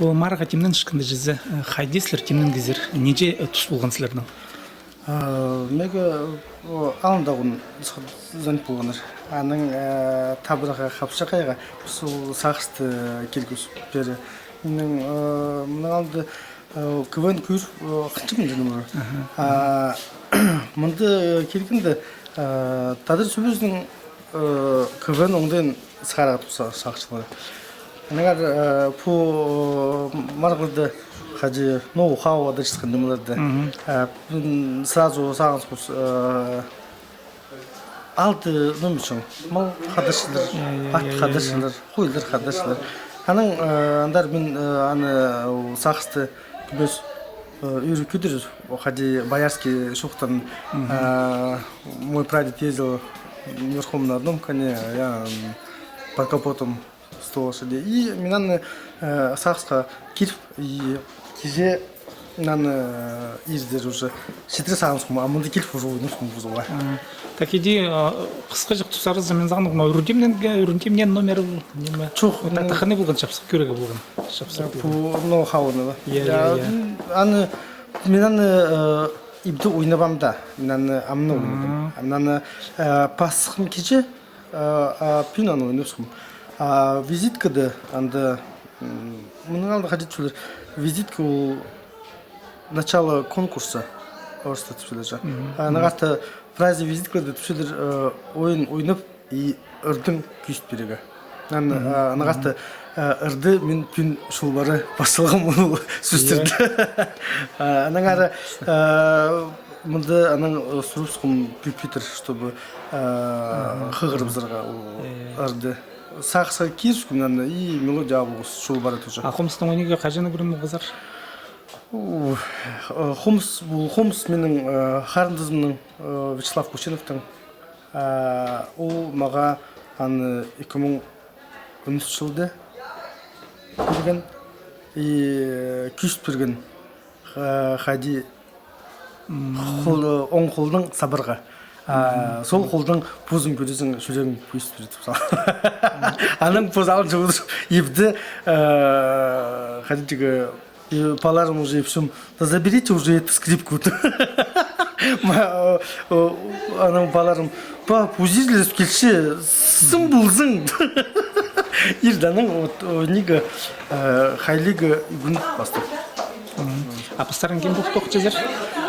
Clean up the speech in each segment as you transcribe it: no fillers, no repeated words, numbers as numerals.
Бу марга тимнен шкында жизы хайдеслер тимнен гизер неже тус булган силердин? Мега андагын занят болгандар. Аның табырга капшакайга сул сагысты келгүс бери. Менин мына алды квн күр кычым жөнүмөр. Мында келгенде тадыр сөбүздүн квн оңден сарагат сакчылар. Нагар по маргылды хаджи ноу-хау адресткан дымларды. Сразу сагыз кус алты номичон. Мал хадышлар, ат хадышлар, хуйлар хадышлар. Аның андар мен аны сагысты көбөс үйрү күдүр. Хаджи Боярский шухтан мой прадед ездил верхом на одном коне, я под капотом 100 лошадей. И меня сахска кирп и тиже нан издер уже 4 сағынсым, а мұнда кирп уже ойнысым бұзуға. Так иди қысқа жық тұсары замен заңдық ма үрінтемнен номер неме? Чоқ. Тақаны болған шапсық көрегі болған. По ноу-хауны ба. Аны мен ибді ойнабамда, мен амны ойнадым. Мен пасықым кече пинаны ойнысым. Визиткада анда мына алды қажет шөлер. Визитка ол начало конкурса орыста түпшелер. Нағарты прайзы визиткада түпшелер ойын ойнап и ұрдың күйіст берегі. Нағарты ұрды мен күн шулбары басылғым оны сөздерді. Нағары мұнда аның сұрыпсқым пюпитер, чтобы қығырып зырға ұрды. Сақса киршкунан и мелодия абугус шул бара тоже. А Хомстың ойнеге қажаны көрін мұғызар? Хомс менің қарындызымның Вячеслав Кучиновтың. Ол маға аны 2013 жылды берген и күйіст берген хади оң қолдың сабырға. Сол қолдың пузын көресің жүрегің күйіст беретіп сал. Аның пузалын жоғыдыр. Ебді ходитігі паларым уже всем, да заберите уже эту скрипку. Аның паларым, па, пузирлер келші, сым бұлзың. Ирданың неге хайлигі үгін бастыр. А постарың кем бұқ тоқ жезер?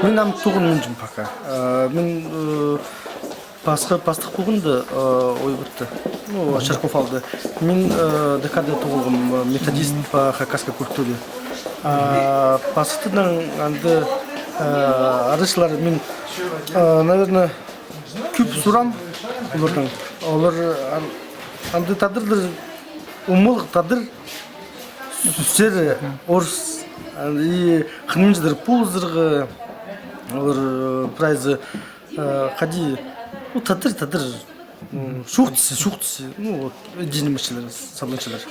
Мен нам туғын өнжім пока. Мен пастық болғынды ой бітті. Шарков алды. Мен декада туғылғым методист по хакасской культуре. Пастықтың анды арышылары мен, наверное, күп сұрам олардың. Олар анды тадырдыр, умыл тадыр сүстері орыс. И хнымждыр пулздырғы олар прайзы хади тадыр шуқтысы жинімішілер сабланшылар.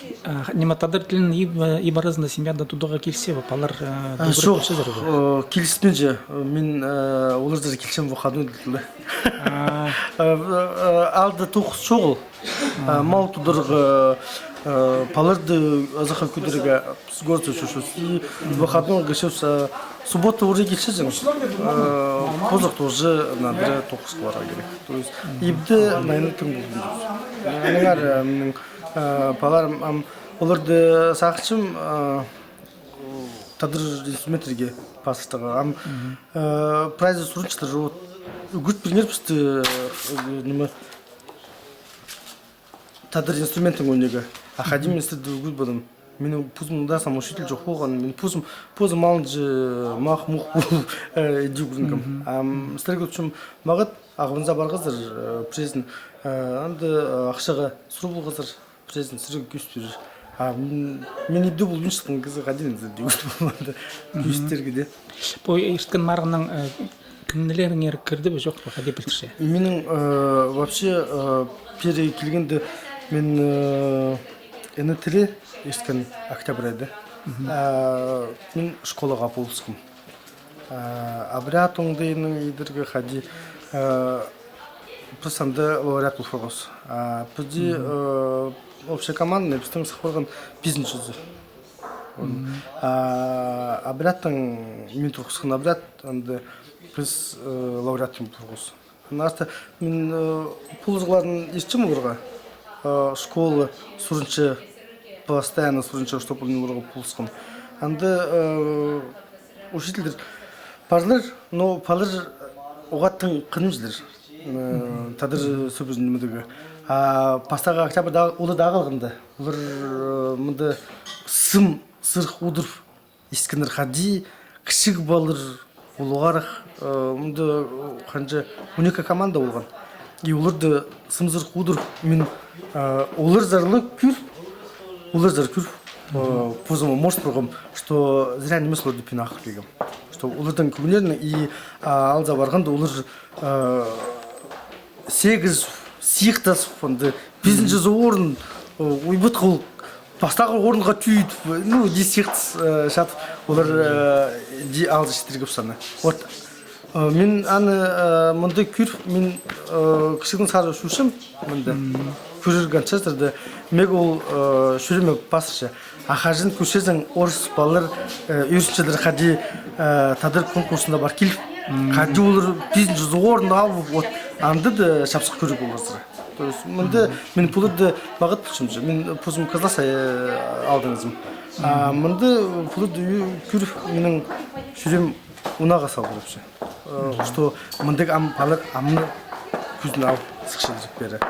Нема тадыр тілін ибаразында семьяда тудыға келсе палар жоқ келіспен же мен олардар келсем бұқадын өділді. Алды тоқыз шоғыл мал тудырғы паларды азаха күдірге с горцев шушус. И выходной гашевс суббота уже келшезің. Позық тоже надыры тоқыз қыларға керек. То есть ебді найны түн болдың. Аныңар менің паларым оларды сақшым тадыр инструменттерге пасыштыға. Прайзы сұрыншылар үгіт пример пісті тадыр инструментің өнеге. Ахадим инструментті үгіт болдым. Менің пузымда сам учитель жоқ болған. Мен пузым алынжы мақ мұқ бұл әді үгізінгім. Стерге түшім мағыт ағыбынза бар қазір презін. Анды ақшаға сұру бұл қазір презін сірге күйіс берір. Мен ебді бұл мүншіқтің қызы қаден әді үгіт болмады. Күйістерге де. Бұл ерткін марғының кімнелерің ер кірді бі жоқ па қаде білкіше? Менің вообще пере келгенде мен эне тили ешкен октябрь еді. Мен школаға болысқым. Абрят оңдайының едірге хади пысанды лауреат болфағыз. Пүді общекомандный біздің сықпырған бизнес жүзі. Обрядтың мен тұрғысқан обряд, анда біз лауреатым тұрғыз. Наста мен пулзыларын естім оларға. Школы сурынчы, постоянно сурынчы, чтобы мен оларға пулсқым. Анда учительдер парлар, но парлар оғаттың қынымжылыр. Тадыр сөбізін мүдігі. Пастаға октябрда олы дағылғынды. Олар мұнда сым сырқ удырып ескінір қади, кішік балыр олуғарақ. Мұнда қанша 12 команда болған. И оларды сым сырқ удырып мен олар зарлы күр, олар зар күр. Позыма может прогам, что зря не мыслю до пинах бегам. Что олардан көңілерін и алза барғанда олар сегіз сиықтасып, бізінші орын ойбыт қыл, бастағы орынға түйіп, ну, десиқт шатып, олар алза шетіргіп саны. Вот, мен аны мұнды күр, мен кішігін сары шушым, мұнды көрірген честірді, мег ол шүремек басыршы. Ахажын көшезің орыс балалар үйіршіншелер қади тадыр конкурсында бар келіп, қади олар бізінші орын алып, вот, анды да шапсық көрік оларсыр. То есть, мен пулырды бағыт пүшімші, мен пұзым қазласай алдыңызым. Мұнды пулырды көріп, менің шүрем ұнаға салдырыпшы. Что мұндық балар амны күзін алып сықшылдырып бері.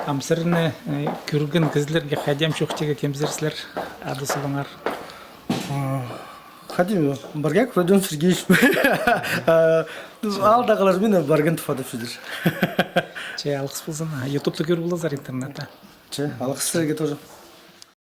Амсырны көрген кізлерге қадем шоқтеге темзерсілер ады сұлыңар. Қадем, баргак Родион Сергеевич. Алдағылар мені барген тұфадып жүдір. Алғыс болсын, ютубты көр болазар интернетті. Алғыс сіздерге тоже.